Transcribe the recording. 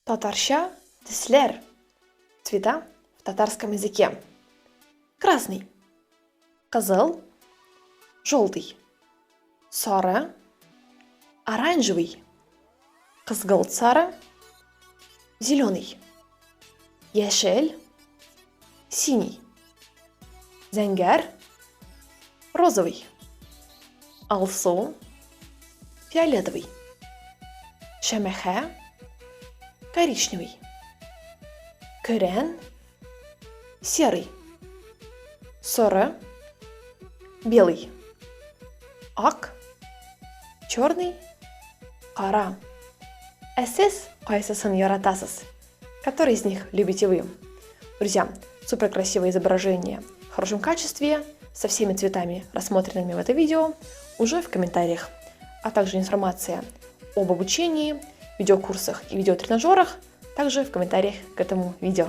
Татарша теслер. Цвета в татарском языке. Красный. Кызыл. Желтый. Сары. Оранжевый. Кызгылт сары. Зеленый. Яшел. Синий. Зәңгәр. Розовый. Алсу. Фиолетовый. Шәмәхә. Коричневый. Көрән. Серый. Соры. Белый. Ак. Черный. Кара. Сіз кайсысын яратасыз? Который из них любите вы? Друзья, супер красивое изображение в хорошем качестве, со всеми цветами, рассмотренными в это видео, уже в комментариях, а также информация об обучении, видеокурсах и видеотренажерах также в комментариях к этому видео.